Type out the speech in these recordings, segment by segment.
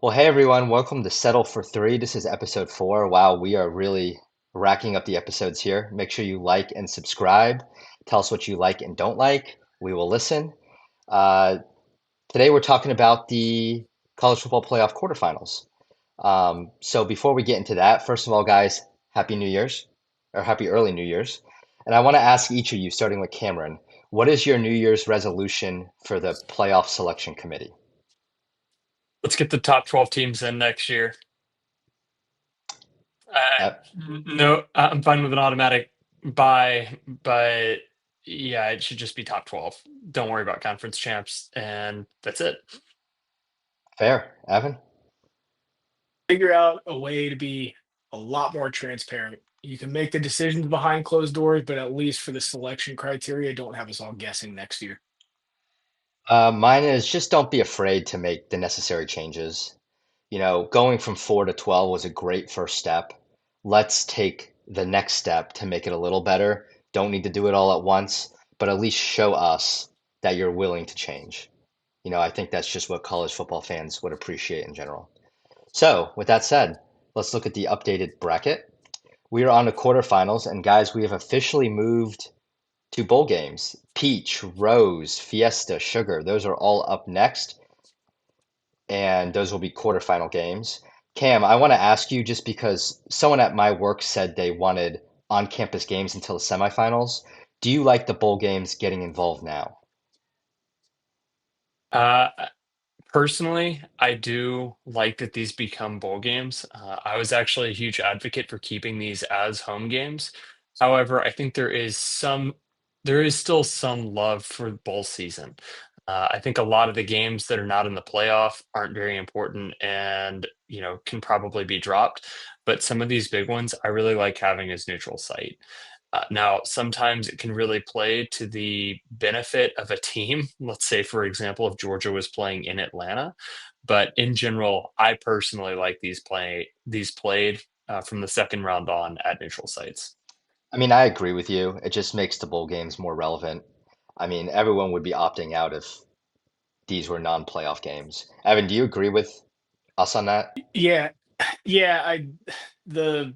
Well, hey everyone, welcome to Settle for Three. This is episode four. Wow, we are really racking up the episodes here. Make sure you like and subscribe. Tell us what you like and don't like. We will listen. Uh, Today we're talking about the college football playoff quarterfinals. So before we get into that, first of all, guys, Happy New Year's or Happy early New Year's. And I want to ask each of you, starting with Cameron, what is your New Year's resolution for the playoff selection committee? Let's get the top 12 teams in next year. Uh, No, I'm fine with an automatic buy, but yeah, it should just be top 12. Don't worry about conference champs, and that's it. Fair, Evan? Figure out a way to be a lot more transparent. You can make the decisions behind closed doors, but at least for the selection criteria, don't have us all guessing next year. Mine is just don't be afraid to make the necessary changes. You know, going from 4 to 12 was a great first step. Let's take the next step to make it a little better. Don't need to do it all at once, but at least show us that you're willing to change. I think that's just what college football fans would appreciate in general. So, with that said, let's look at the updated bracket. We are on to quarterfinals, and guys, we have officially moved to bowl games. Peach, Rose, Fiesta, Sugar, those are all up next, and those will be quarterfinal games. Cam, I want to ask you just because someone at my work said they wanted on-campus games until the semifinals. Do you like the bowl games getting involved now? Uh, Personally, I do like that these become bowl games. I was actually a huge advocate for keeping these as home games. However, I think there is still some love for bowl season. I think a lot of the games that are not in the playoff aren't very important and, can probably be dropped. But some of these big ones, I really like having as neutral site. Now, sometimes it can really play to the benefit of a team. Let's say, for example, if Georgia was playing in Atlanta. But in general, I personally like these played from the second round on at neutral sites. I mean, I agree with you. It just makes the bowl games more relevant. I mean, everyone would be opting out if these were non-playoff games. Evan, do you agree with us on that? Yeah, yeah. The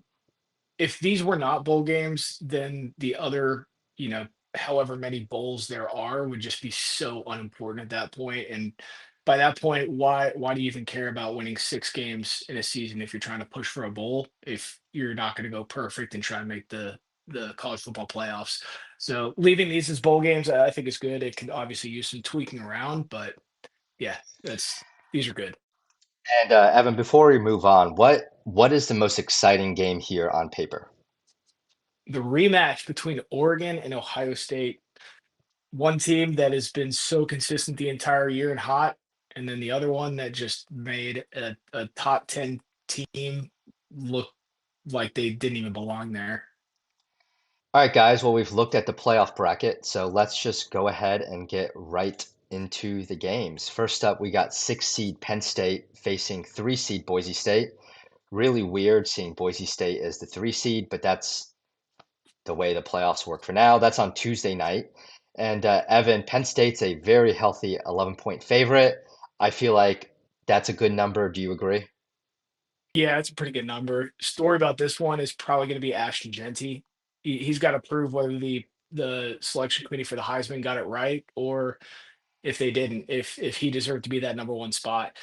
if these were not bowl games, then the other, you know, however many bowls there are would just be so unimportant at that point. And by that point, why do you even care about winning 6 games in a season if you're trying to push for a bowl if you're not going to go perfect and try and make the college football playoffs? So leaving these as bowl games, I think is good. It can obviously use some tweaking around, but yeah, that's these are good. And Evan, before we move on, what is the most exciting game here on paper? The rematch between Oregon and Ohio State, one team that has been so consistent the entire year and hot, and then the other one that just made a top 10 team look like they didn't even belong there. All right, guys. Well, we've looked at the playoff bracket, so let's just go ahead and get right into the games. First up, we got 6 seed Penn State facing 3 seed Boise State. Really weird seeing Boise State as the 3 seed, but that's the way the playoffs work for now. That's on Tuesday night. And Evan, Penn State's a very healthy 11-point favorite. I feel like that's a good number. Do you agree? Yeah, it's a pretty good number. Story about this one is probably going to be Ashton Genty. He's got to prove whether the selection committee for the Heisman got it right or if they didn't, if he deserved to be that number one spot.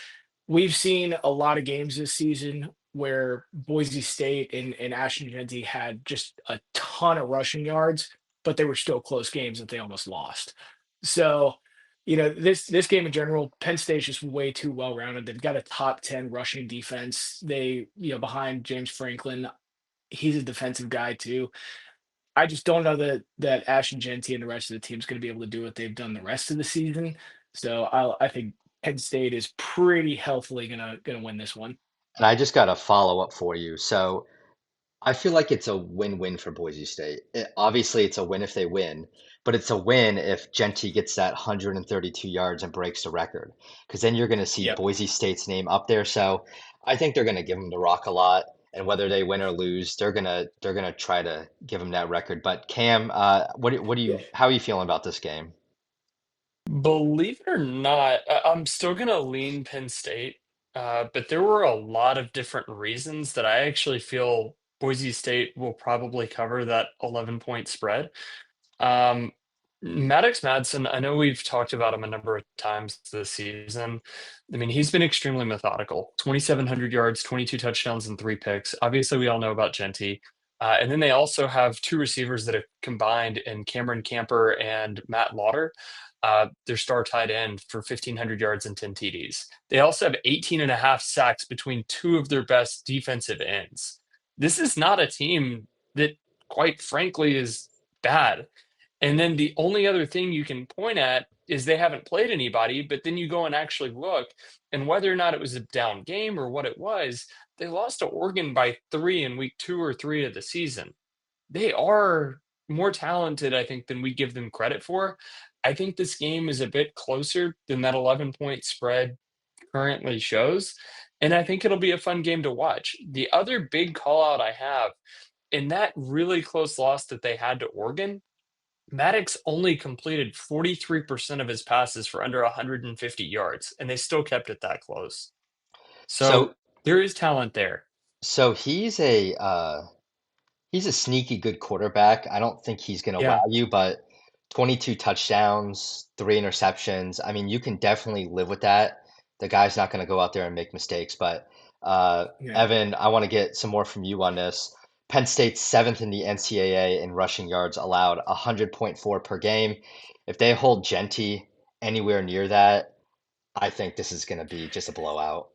We've seen a lot of games this season where Boise State and Ashton Genty had just a ton of rushing yards, but they were still close games that they almost lost. So, this game in general, Penn State's just way too well rounded. They've got a top 10 rushing defense. They, behind James Franklin, he's a defensive guy too. I just don't know that Ashton Genty and the rest of the team's going to be able to do what they've done the rest of the season. So I think Penn State is pretty healthily gonna win this one. And I just got a follow up for you. So I feel like it's a win-win for Boise State. Obviously, it's a win if they win, but it's a win if Genty gets that 132 yards and breaks the record, because then you're going to see Yep. Boise State's name up there. So I think they're going to give them the rock a lot, and whether they win or lose, they're gonna try to give them that record. But Cam, how are you feeling about this game? Believe it or not, I'm still gonna lean Penn State. but there were a lot of different reasons that I actually feel Boise State will probably cover that 11-point spread. Um, Maddox Madsen, I know we've talked about him a number of times this season. I mean, he's been extremely methodical. 2,700 yards, 22 touchdowns, and 3 picks. Obviously, we all know about Genty. And then they also have two receivers that have combined in Cameron Camper and Matt Lauder. Their star tight end for 1,500 yards and 10 TDs. They also have 18 and a half sacks between two of their best defensive ends. This is not a team that, quite frankly, is bad. And then the only other thing you can point at is they haven't played anybody, but then you go and actually look, and whether or not it was a down game or what it was, they lost to Oregon by 3 in week 2 or 3 of the season. They are more talented, I think, than we give them credit for. I think this game is a bit closer than that 11-point spread currently shows. And I think it'll be a fun game to watch. The other big call out I have in that really close loss that they had to Oregon, Maddox only completed 43% of his passes for under 150 yards, and they still kept it that close. So So there is talent there. so he's a sneaky good quarterback. I don't think he's going to wow Yeah. you, but 22 touchdowns, 3 interceptions. I mean, you can definitely live with that. The guy's not going to go out there and make mistakes. But Yeah. Evan, I want to get some more from you on this. Penn State's seventh in the NCAA in rushing yards allowed, 100.4 per game. If they hold Genty anywhere near that, I think this is going to be just a blowout.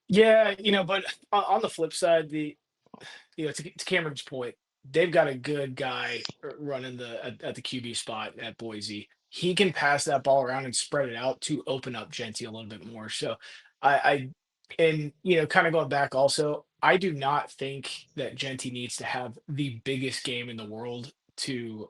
Yeah, but on the flip side, to Cameron's point, they've got a good guy running at the QB spot at Boise. He can pass that ball around and spread it out to open up Genty a little bit more. So I and kind of going back also, I do not think that Genty needs to have the biggest game in the world to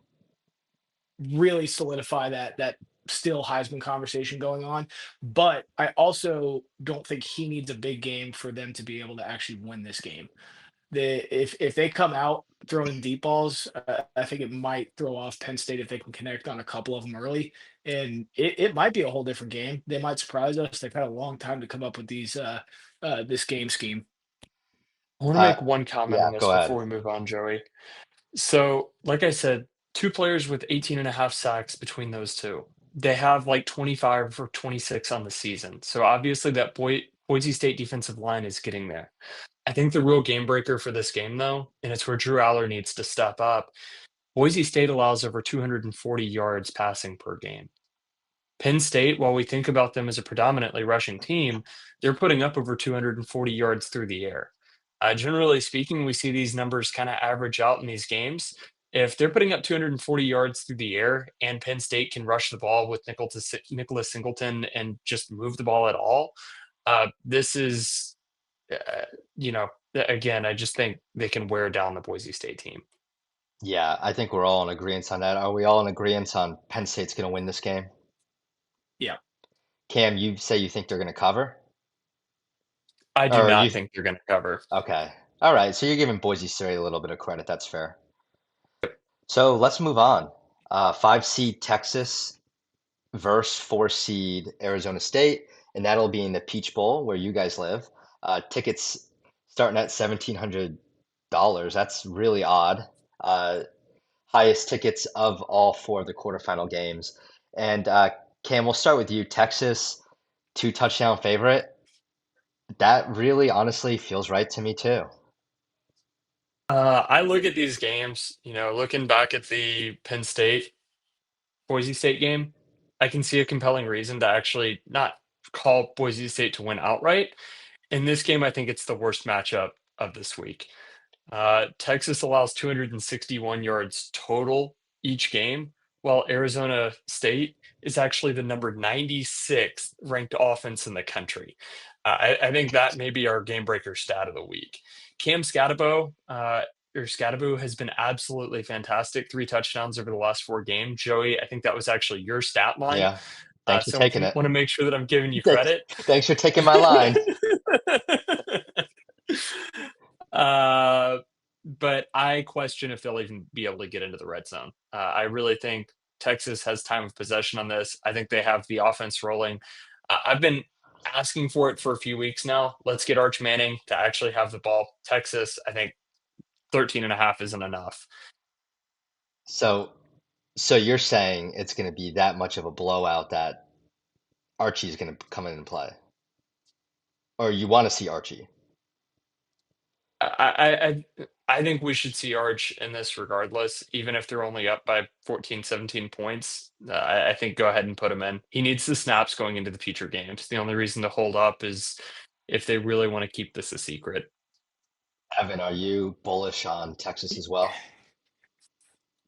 really solidify that still Heisman conversation going on. But I also don't think he needs a big game for them to be able to actually win this game. If they come out throwing deep balls, I think it might throw off Penn State if they can connect on a couple of them early, and it might be a whole different game. They might surprise us. They've had a long time to come up with this game scheme. I want to Uh, make one comment yeah, on this go ahead. before we move on, Joey. So, like I said, two players with 18 and a half sacks between those two. They have like 25 or 26 on the season. So obviously that Boise State defensive line is getting there. I think the real game breaker for this game, though, and it's where Drew Aller needs to step up. Boise State allows over 240 yards passing per game. Penn State, while we think about them as a predominantly rushing team, they're putting up over 240 yards through the air. Generally speaking, we see these numbers kind of average out in these games. If they're putting up 240 yards through the air and Penn State can rush the ball with Nicholas Singleton and just move the ball at all, this is, uh, you know, again, I just think they can wear down the Boise State team. Yeah, I think we're all in agreement on that. Are we all in agreement on Penn State's going to win this game? Yeah. Cam, you say you think they're going to cover? I do Or you not think they're going to cover. okay. All right, so you're giving Boise State a little bit of credit. That's fair. So let's move on. 5 seed Texas versus 4 seed Arizona State, and that'll be in the Peach Bowl where you guys live. Tickets starting at $1,700. That's really odd. Uh, Highest tickets of all four of the quarterfinal games. And Cam, we'll start with you. Texas, 2 touchdown favorite. That really honestly feels right to me too. I look at these games, looking back at the Penn State Boise State game, I can see a compelling reason to actually not call Boise State to win outright. In this game, I think it's the worst matchup of this week. Texas allows 261 yards total each game, while Arizona State is actually the number 96th ranked offense in the country. I think that may be our game breaker stat of the week. Cam Scatabo has been absolutely fantastic. 3 touchdowns over the last 4 games. Joey, I think that was actually your stat line. Yeah. Thanks for So taking it. want to make sure that I'm giving you Thanks, credit. thanks for taking my line. uh, but I question if they'll even be able to get into the red zone. I really think Texas has time of possession on this. I think they have the offense rolling. I've been asking for it for a few weeks now. Let's get Arch Manning to actually have the ball. Texas, I think 13.5 isn't enough. So, so you're saying it's going to be that much of a blowout that Archie's going to come in and play, or you want to see Archie? I think we should see Arch in this regardless, even if they're only up by 14, 17 points. I think go ahead and put him in. He needs the snaps going into the future games. The only reason to hold up is if they really want to keep this a secret. Evan, are you bullish on Texas as well?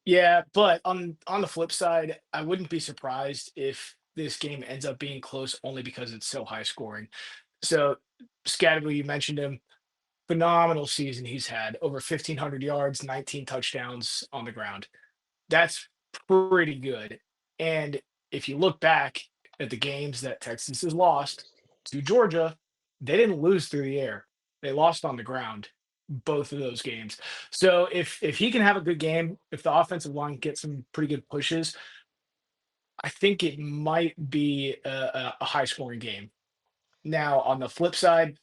Yeah, but on the flip side, I wouldn't be surprised if this game ends up being close only because it's so high scoring. So Scadaboo, you mentioned him, phenomenal season he's had, over 1,500 yards, 19 touchdowns on the ground. That's pretty good. And if you look back at the games that Texas has lost to Georgia, they didn't lose through the air. They lost on the ground, both of those games. So if he can have a good game, if the offensive line gets some pretty good pushes, I think it might be a high scoring game. Now on the flip side,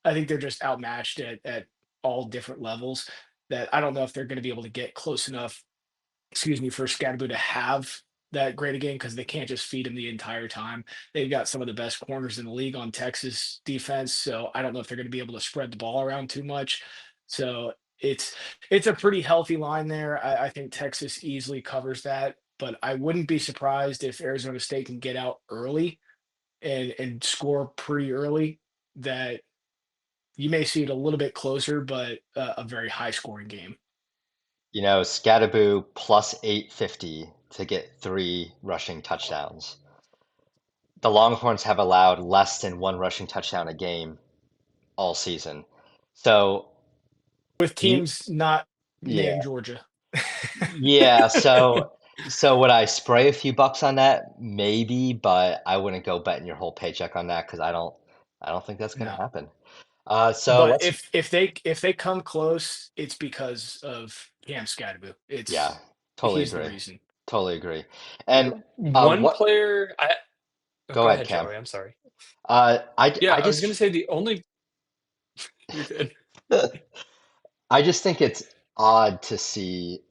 I think they're just outmatched at all different levels. That I don't know if they're going to be able to get close enough, excuse me, for Scadaboo to have that great a game because they can't just feed him the entire time. They've got some of the best corners in the league on Texas defense, so I don't know if they're going to be able to spread the ball around too much. So it's it's a pretty healthy line there. I think Texas easily covers that, but I wouldn't be surprised if Arizona State can get out early and score pretty early. That you may see it a little bit closer, but a very high scoring game. You know, Scatterboo plus 850 to get 3 rushing touchdowns. The Longhorns have allowed less than 1 rushing touchdown a game all season. So, With do you, teams not yeah, named Georgia. yeah. So would I spray a few bucks on that? Maybe, but I wouldn't go betting your whole paycheck on that because I don't think that's going to No. happen. So But let's, if they come close, it's because of Cam Scadaboo. yeah, It's totally he's the agree. reason. Totally agree. And One what? player, I oh, Go go ahead, ahead, Cam. Joey. I'm sorry. Yeah, I I was going to just say the only you're good. I just think it's odd to see.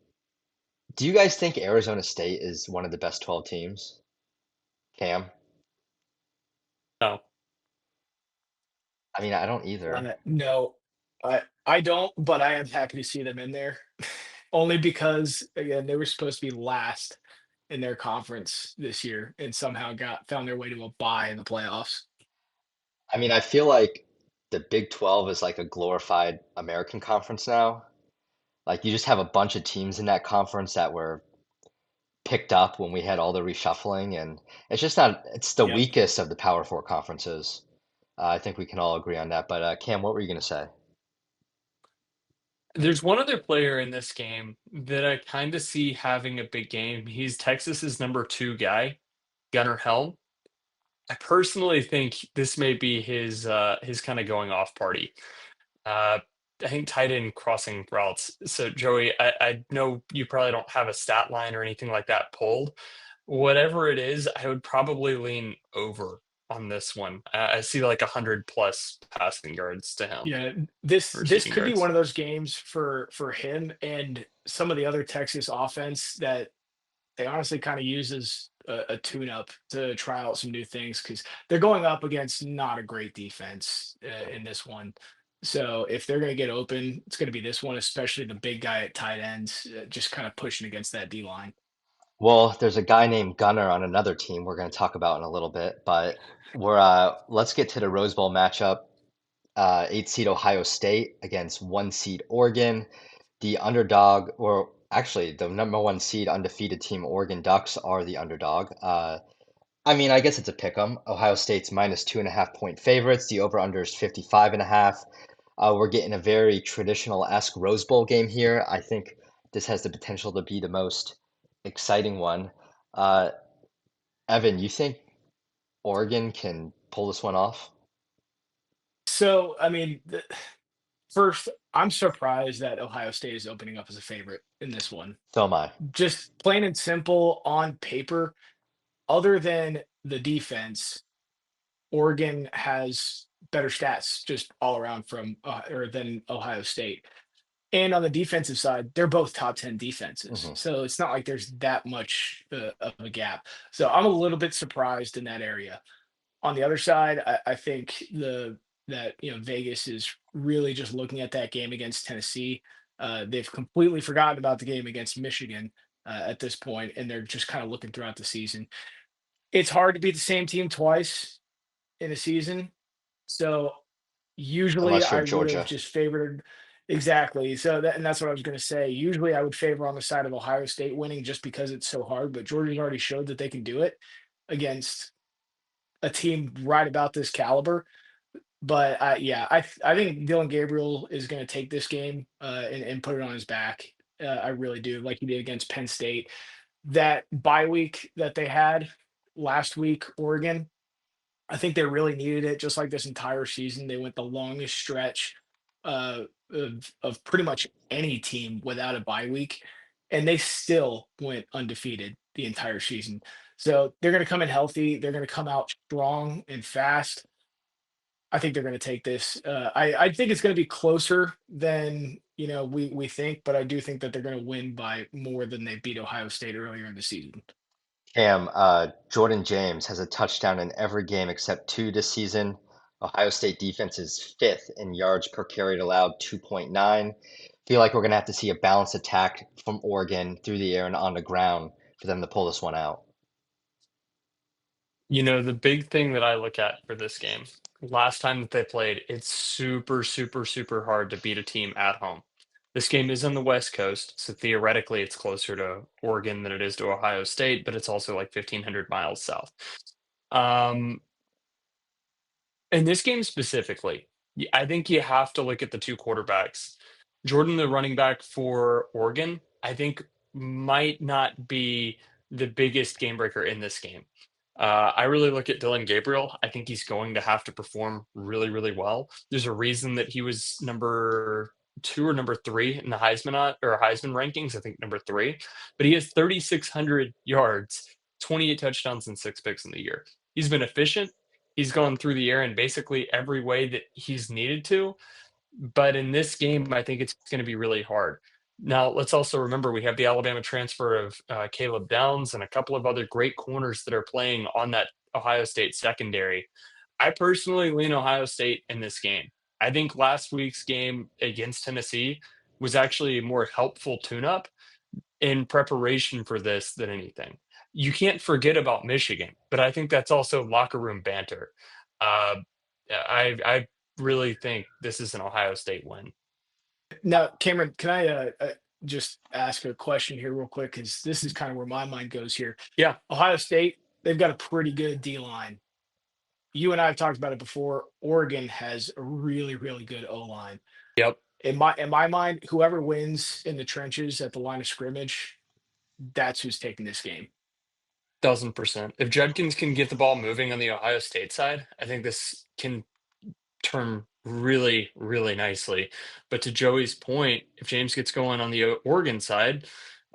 Do you guys think Arizona State is one of the best 12 teams? Cam? No, I mean, I don't either. No, I don't, but I am happy to see them in there. Only because again, they were supposed to be last in their conference this year and somehow got found their way to a bye in the playoffs. I mean, I feel like the Big 12 is like a glorified American conference now. Like you just have a bunch of teams in that conference that were picked up when we had all the reshuffling, and it's just not, it's the Yep. weakest of the Power Four conferences. I think we can all agree on that. But Cam, what were you going to say? there's one other player in this game that I kind of see having a big game. He's Texas's number two guy, Gunnar Helm. I personally think this may be his kind of going off party. Uh, I think tight end crossing routes. So Joey, I know you probably don't have a stat line or anything like that pulled. Whatever it is, I would probably lean over on this one. I see like 100 plus passing yards to him, Yeah, this receiving could be yards. one of those games for him and some of the other Texas offense that they honestly kind of use as a tune-up to try out some new things because they're going up against not a great defense in this one. So if they're going to get open, it's going to be this one, especially the big guy at tight ends, just kind of pushing against that D line. Well, there's a guy named Gunner on another team we're going to talk about in a little bit, but let's get to the Rose Bowl matchup. 8 seed Ohio State against 1 seed Oregon. The underdog, or actually the number 1 seed undefeated team, Oregon Ducks, are the underdog. I mean, I guess it's a pick 'em. Ohio State's minus 2.5 point favorites. The over/under is 55.5. We're getting a very traditional-esque Rose Bowl game here. I think this has the potential to be the most exciting one. Uh, Evan, you think Oregon can pull this one off? So, I mean, first, I'm surprised that Ohio State is opening up as a favorite in this one. So am I. Just plain and simple on paper, other than the defense, Oregon has better stats just all around from or than Ohio State. And on the defensive side, they're both top 10 defenses. Hmm. So it's not like there's that much of a gap. So I'm a little bit surprised in that area. On the other side, I think Vegas is really just looking at that game against Tennessee. They've completely forgotten about the game against Michigan at this point, and they're just kind of looking throughout the season. It's hard to beat the same team twice in a season. So usually Unless I you're would have Georgia. just favored exactly. So that's what I was going to say. Usually I would favor on the side of Ohio State winning just because it's so hard, but Georgia's already showed that they can do it against a team right about this caliber. But yeah, I think Dylan Gabriel is going to take this game and put it on his back. I really do, like he did against Penn State. That bye week that they had last week, Oregon, I think they really needed it, just like this entire season. They went the longest stretch of pretty much any team without a bye week, and they still went undefeated the entire season. So they're going to come in healthy. They're going to come out strong and fast. I think they're going to take this. I think it's going to be closer than we think, but I do think that they're going to win by more than they beat Ohio State earlier in the season. Cam, Jordan James has a touchdown in every game except two this season. Ohio State defense is fifth in yards per carry allowed, 2.9. Feel like we're going to have to see a balanced attack from Oregon through the air and on the ground for them to pull this one out. The big thing that I look at for this game, last time that they played, it's super, super, super hard to beat a team at home. This game is on the West Coast, so theoretically it's closer to Oregon than it is to Ohio State, but it's also like 1,500 miles south. Um, in this game specifically, I think you have to look at the two quarterbacks. Jordan, the running back for Oregon, I think might not be the biggest game breaker in this game. I really look at Dylan Gabriel. I think he's going to have to perform really, really well. There's a reason that he was number two or number three in the Heisman rankings. I think number three, but he has 3,600 yards, 28 touchdowns, and six picks in the year. He's been efficient. He's gone through the air in basically every way that he's needed to. But in this game, I think it's going to be really hard. Now, let's also remember we have the Alabama transfer of Caleb Downs and a couple of other great corners that are playing on that Ohio State secondary. I personally lean Ohio State in this game. I think last week's game against Tennessee was actually a more helpful tune up in preparation for this than anything. You can't forget about Michigan, but I think that's also locker room banter. Uh, I really think this is an Ohio State win. Now, Cameron, can I just ask a question here real quick? Because this is kind of where my mind goes here. Yeah. Ohio State, they've got a pretty good D line. You and I have talked about it before. Oregon has a really, really good O line. Yep. In my mind, whoever wins in the trenches at the line of scrimmage, that's who's taking this game. 1,000%. If Judkins can get the ball moving on the Ohio State side, I think this can turn really, really nicely. But to Joey's point, if James gets going on the Oregon side,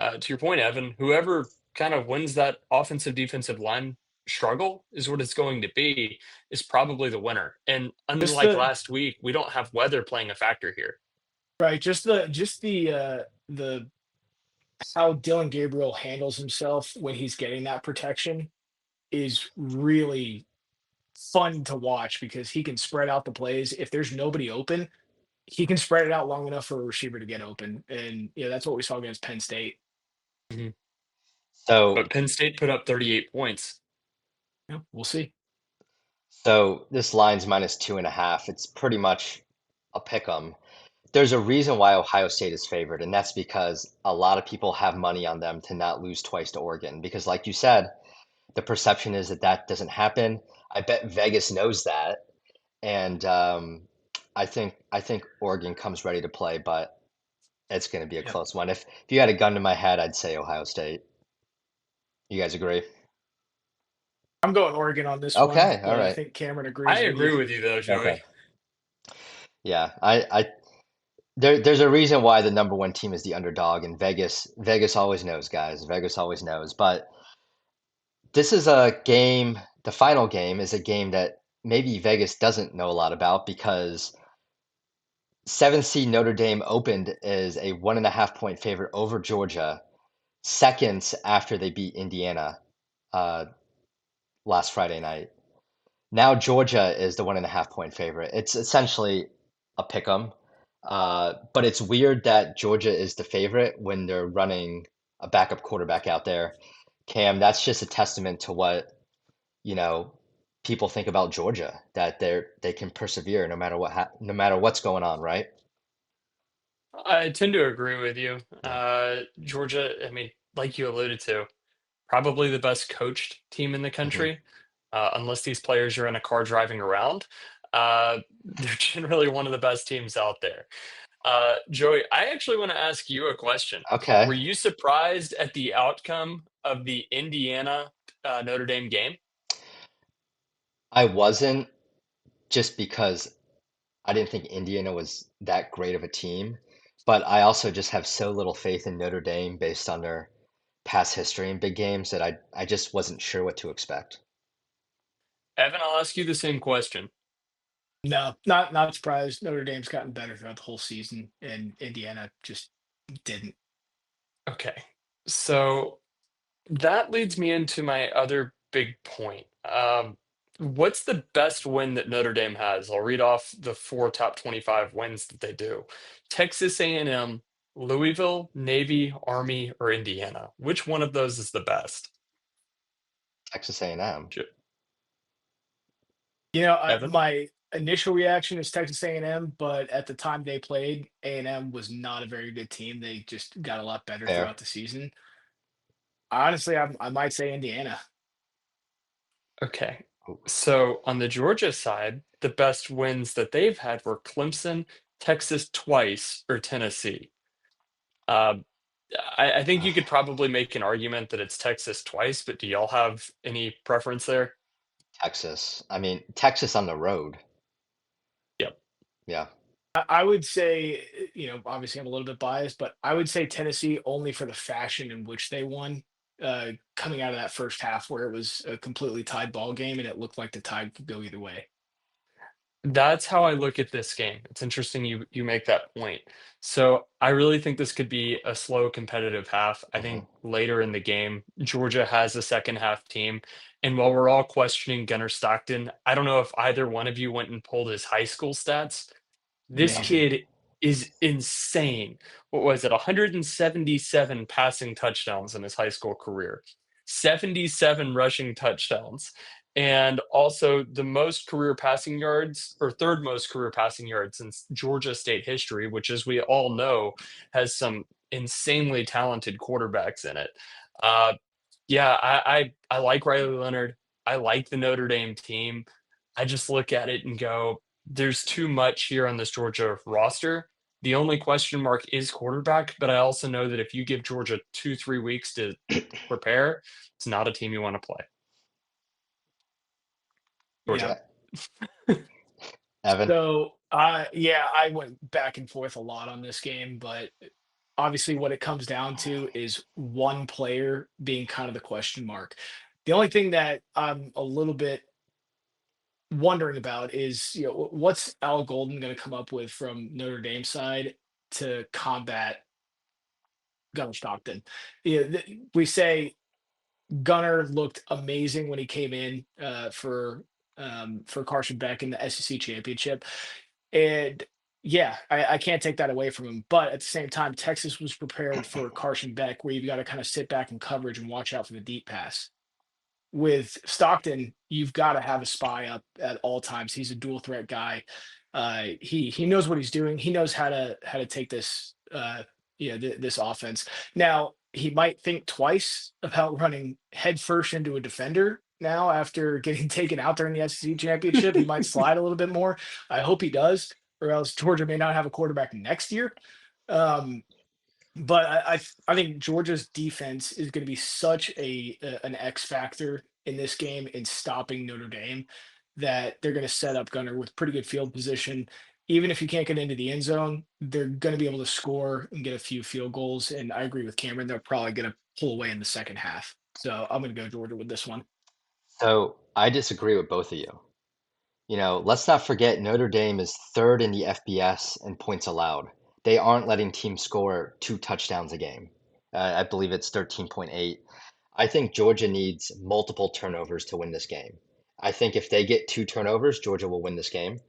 to your point, Evan, whoever kind of wins that offensive defensive line struggle is what it's going to be, is probably the winner. And Just unlike the last week, we don't have weather playing a factor here. right, just the how Dylan Gabriel handles himself when he's getting that protection is really fun to watch because he can spread out the plays. If there's nobody open, he can spread it out long enough for a receiver to get open. And that's what we saw against Penn State. Mhm. So, But Penn State put up 38 points. Yeah, we'll see. so this line's -2.5. It's pretty much a pick 'em. There's a reason why Ohio State is favored, and that's because a lot of people have money on them to not lose twice to Oregon. Because, like you said, the perception is that that doesn't happen. I bet Vegas knows that, and I think Oregon comes ready to play, but it's going to be a Yep. close one. If you had a gun to my head, I'd say Ohio State. You guys agree? I'm going Oregon on this one, Okay, all but I right. think Cameron I agrees with you. agree with you, though, Okay. Joey. Yeah, there's a reason why the number one team is the underdog, and Vegas always knows, guys. Vegas always knows. But this is a game, the final game is a game that maybe Vegas doesn't know a lot about because 7th seed Notre Dame opened as a 1.5 point favorite over Georgia, seconds after they beat Indiana uh, last Friday night. Now Georgia is the 1.5 point favorite. It's essentially a pick 'em. But it's weird that Georgia is the favorite when they're running a backup quarterback out there. Cam, that's just a testament to what, you know, people think about Georgia, that they can persevere no matter no matter what's going on, right? I tend to agree with you. Yeah. Georgia, I mean, like you alluded to, probably the best coached team in the Hmm. country, unless these players are in a car driving around. They're generally one of the best teams out there. Joey, I actually want to ask you a question. Were Okay. you surprised at the outcome of the Indiana Notre Dame game? I wasn't, just because I didn't think Indiana was that great of a team, but I also just have so little faith in Notre Dame based on their past history in big games that I just wasn't sure what to expect. Evan, I'll ask you the same question. No, not surprised. Notre Dame's gotten better throughout the whole season, and Indiana just didn't. Okay. So that leads me into my other big point. What's the best win that Notre Dame has? I'll read off the four top 25 wins that they do. Texas A&M, Louisville, Navy, Army, or Indiana. Which one of those is the best? Texas A&M. Evan? My initial reaction is Texas A&M, but at the time they played, A&M was not a very good team. They just got a lot better Fair. throughout the season. Honestly, I might say Indiana. Okay. Ooh, So on the Georgia side, the best wins that they've had were Clemson, Texas twice, or Tennessee. Uh, I think you could probably make an argument that it's Texas twice, but do y'all have any preference there? Texas. I mean, Texas on the road. Yep. Yeah. I would say, obviously I'm a little bit biased, but I would say Tennessee only for the fashion in which they won. Coming out of that first half where it was a completely tied ball game and it looked like the tide could go either way. That's how I look at this game. It's interesting you make that point. So I really think this could be a slow competitive half. I Hmm. think later in the game, Georgia has a second half team. And while we're all questioning Gunnar Stockton, I don't know if either one of you went and pulled his high school stats. This Amazing. kid is insane. What was it? 177 passing touchdowns in his high school career, 77 rushing touchdowns, and also the most career passing yards, or third most career passing yards in Georgia State history, which, as we all know, has some insanely talented quarterbacks in it. Uh, yeah, I like Riley Leonard. I like the Notre Dame team. I just look at it and go, there's too much here on this Georgia roster. The only question mark is quarterback, but I also know that if you give Georgia 2, 3 weeks to prepare, it's not a team you want to play. Georgia. Yeah. Yeah. Evan. So, yeah, I went back and forth a lot on this game, but obviously, what it comes down to is one player being kind of the question mark. The only thing that I'm a little bit wondering about is, what's Al Golden going to come up with from Notre Dame side to combat Gunnar Stockton? We say Gunnar looked amazing when he came in for Carson Beck in the SEC championship. And yeah, I can't take that away from him. But at the same time, Texas was prepared for Carson Beck, where you've got to kind of sit back in coverage and watch out for the deep pass. With Stockton, you've got to have a spy up at all times. He's a dual threat guy. He knows what he's doing. He knows how to take this this offense. Now he might think twice about running headfirst into a defender. Now after getting taken out during the SEC championship, he might slide a little bit more. I hope he does, or else Georgia may not have a quarterback next year. Um, but I think Georgia's defense is going to be such an X factor in this game in stopping Notre Dame that they're going to set up Gunner with pretty good field position. Even if you can't get into the end zone, they're going to be able to score and get a few field goals. And I agree with Cameron; they're probably going to pull away in the second half. So I'm going to go Georgia with this one. So I disagree with both of you. Let's not forget Notre Dame is third in the FBS in points allowed. They aren't letting teams score two touchdowns a game. I believe it's 13.8. I think Georgia needs multiple turnovers to win this game. I think if they get two turnovers, Georgia will win this game.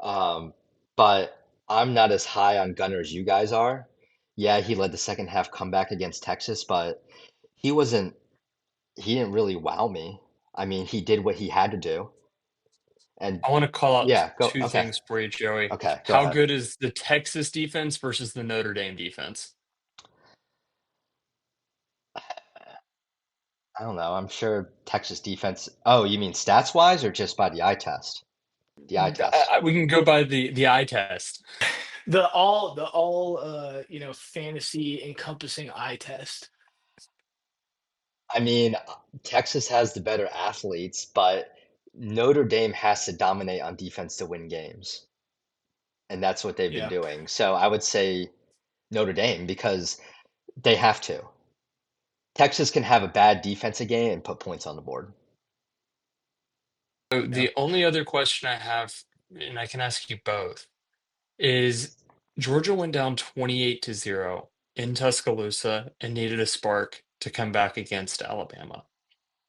Um, but I'm not as high on Gunner as you guys are. Yeah, he led the second half comeback against Texas, but he wasn't, he didn't really wow me. I mean, he did what he had to do. And I want to call out yeah, go. two Okay. things for you, Joey. Okay, go How ahead. good is the Texas defense versus the Notre Dame defense? I don't know. I'm sure Texas defense. Oh, you mean stats wise or just by the eye test? The eye test. We can go by the eye test. The all fantasy encompassing eye test. I mean, Texas has the better athletes, but Notre Dame has to dominate on defense to win games. And that's what they've been Yeah. doing. So I would say Notre Dame because they have to. Texas can have a bad defensive game and put points on the board. So Yeah. the only other question I have, and I can ask you both, is Georgia went down 28-0 in Tuscaloosa and needed a spark to come back against Alabama.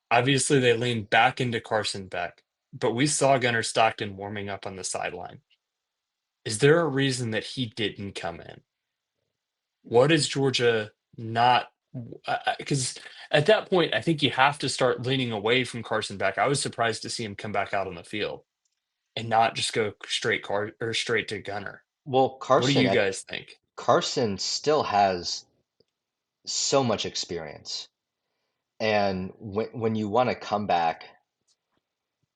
Obviously, they leaned back into Carson Beck, but we saw Gunnar Stockton warming up on the sideline. Is there a reason that he didn't come in? What is Georgia not? Because at that point, I think you have to start leaning away from Carson Beck. I was surprised to see him come back out on the field and not just go straight to Gunner. Well, What do you guys think? Carson still has so much experience. And when you want to come back,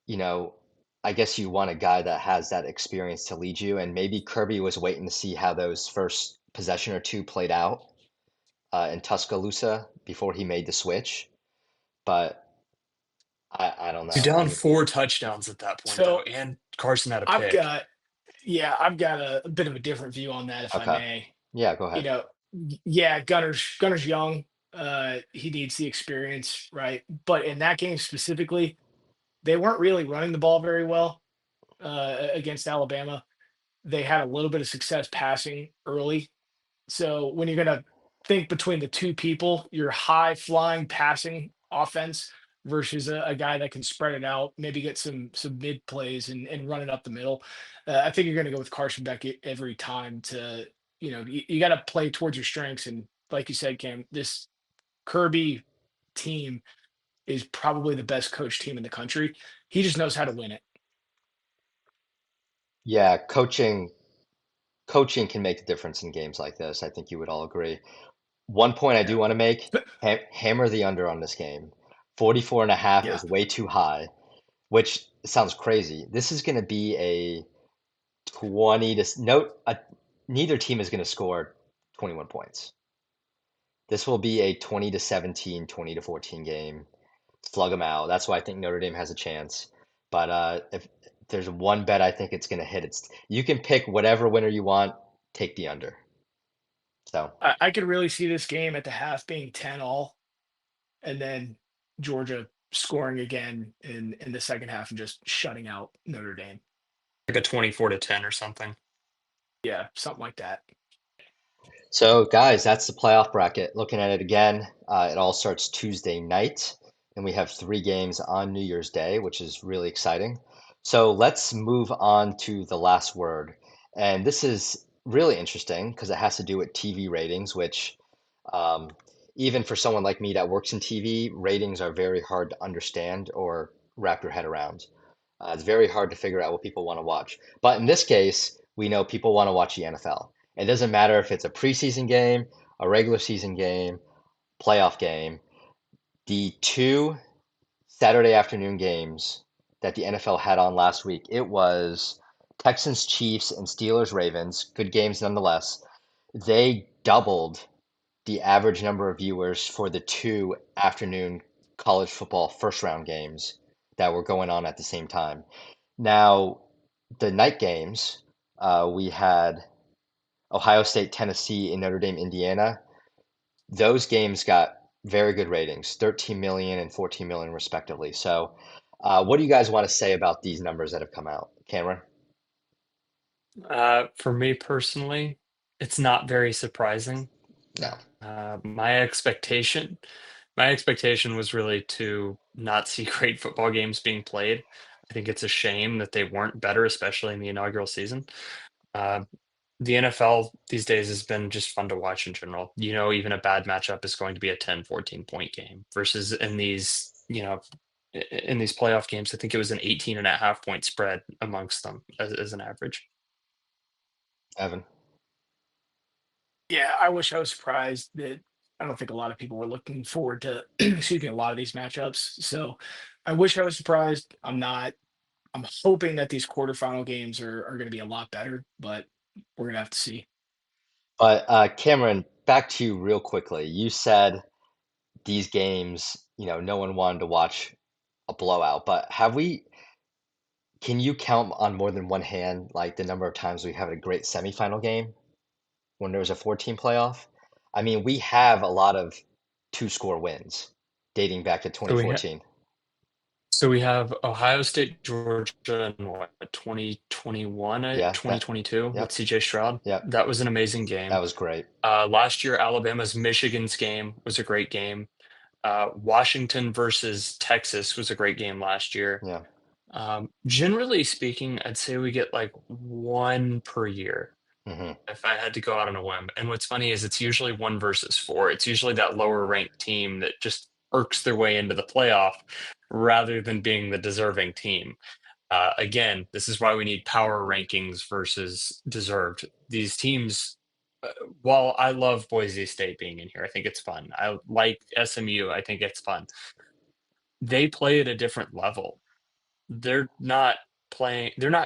you know, I guess you want a guy that has that experience to lead you. And maybe Kirby was waiting to see how those first possession or two played out in Tuscaloosa before he made the switch. But I don't You're know. I down mean, 4 touchdowns at that point, though, So and Carson had a I've pick. got I've got a bit of a different view on that, if I okay. may. Yeah, go You ahead. know, yeah, Gunner's young. He needs the experience, right? But in that game specifically, they weren't really running the ball very well against Alabama. They had a little bit of success passing early. So when you're going to think between the two people, your high flying passing offense versus a guy that can spread it out, maybe get some mid plays and run it up the middle. I think you're going to go with Carson Beck every time to, you got to play towards your strengths. And like you said, Cam, this Kirby team is probably the best coach team in the country. He just knows how to win it. Yeah, coaching can make a difference in games like this. I think you would all agree. One point I do Yeah. want to make, But hammer the under on this game. 44.5 yeah, is way too high, which sounds crazy. This is going to be a 20 to no, neither team is going to score 21 points. This will be a 20 to 17, 20 to 14 game. Slug them out. That's why I think Notre Dame has a chance. But if there's one bet I think it's going to hit, it's you can pick whatever winner you want, take the under. So I could really see this game at the half being 10 all, and then Georgia scoring again in the second half and just shutting out Notre Dame. Like a 24-10 or something. Yeah, something like that. So, guys, that's the playoff bracket. Looking at it again, it all starts Tuesday night, and we have three games on New Year's Day, which is really exciting. So, let's move on to the last word. And this is really interesting because it has to do with TV ratings, which, um, even for someone like me that works in TV, ratings are very hard to understand or wrap your head around. It's very hard to figure out what people want to watch. But in this case, we know people want to watch the NFL. It doesn't matter if it's a preseason game, a regular season game, playoff game. The two Saturday afternoon games that the NFL had on last week, it was Texans Chiefs and Steelers Ravens. Good games nonetheless. They doubled the average number of viewers for the two afternoon college football first round games that were going on at the same time. Now, the night games, we had Ohio State, Tennessee, and Notre Dame, Indiana. Those games got very good ratings, 13 million and 14 million respectively. So What do you guys want to say about these numbers that have come out? Cameron? For me personally, it's not very surprising. No. My expectation was really to not see great football games being played. I think it's a shame that they weren't better, especially in the inaugural season. Uh, the NFL these days has been just fun to watch in general. Even a bad matchup is going to be a 10, 14 point game versus in these, in these playoff games, I think it was an 18 and a half point spread amongst them as an average. Evan? Yeah, I wish I was surprised that I don't think a lot of people were looking forward to, excuse me, a lot of these matchups. So I wish I was surprised. I'm not. I'm hoping that these quarterfinal games are going to be a lot better, but we're going to have to see. But Cameron, back to you real quickly. You said these games, no one wanted to watch a blowout, but can you count on more than one hand, like the number of times we have a great semifinal game when there was a 14 playoff? I mean, we have a lot of two-score wins dating back to So we ha- 2014. so we have Ohio State, Georgia, in what 2021, Yeah, 2022 with yep, CJ Stroud. yep, That was an amazing that game. was great. Last year, Alabama's Michigan's game was a great game. Washington versus Texas was a great game last year. Yeah. Generally speaking, I'd say we get like one per year Hmm. if I had to go out on a whim. And what's funny is it's usually one versus four. It's usually that lower ranked team that just irks their way into the playoff rather than being the deserving team. Again, this is why we need power rankings versus deserved. These teams, uh, while I love Boise State being in here, I think it's fun. I like SMU, I think it's fun. They play at a different level. They're not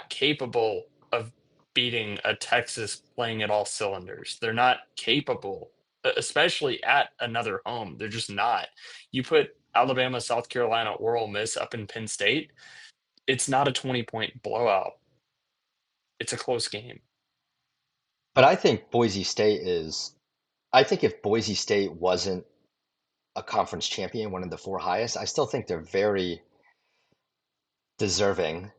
capable of beating a Texas playing at all cylinders. They're not capable, especially at another home. They're just not. You put Alabama, South Carolina, or Ole Miss up in Penn State, it's not a 20-point blowout. It's a close game. But I think if Boise State wasn't a conference champion, one of the four highest, I still think they're very deserving.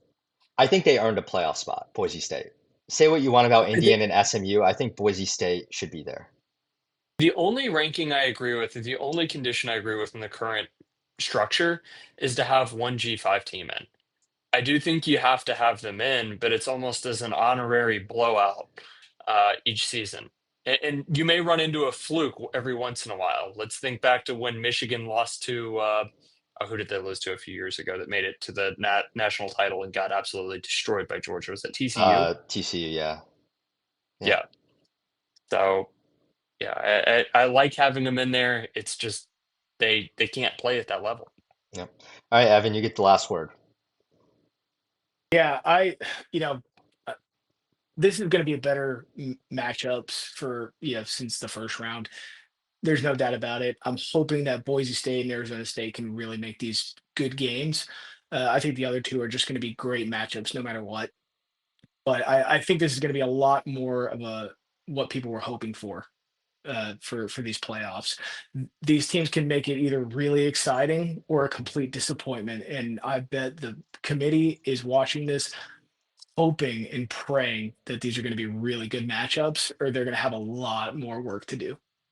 I think they earned a playoff spot, Boise State. Say what you want about I think Indiana and SMU. I think Boise State should be there. The only ranking I agree with, the only condition I agree with in the current structure is to have one G5 team in. I do think you have to have them in, but it's almost as an honorary blowout each season. And you may run into a fluke every once in a while. Let's think back to when Michigan lost to who did they lose to a few years ago that made it to the national title and got absolutely destroyed by Georgia. Was it TCU? TCU, yeah. Yeah. Yeah. So yeah, I like having them in there. It's just they can't play at that level. Yeah. All right, Evan, you get the last word. yeah, you know, uh, this is going to be a better matchups for since the first round. There's no doubt about it. I'm hoping that Boise State and Arizona State can really make these good games. I think the other two are just going to be great matchups no matter what. But I think this is going to be a lot more of a what people were hoping for these playoffs. These teams can make it either really exciting or a complete disappointment. And I bet the committee is watching this, hoping and praying that these are going to be really good matchups, or they're going to have a lot more work to do.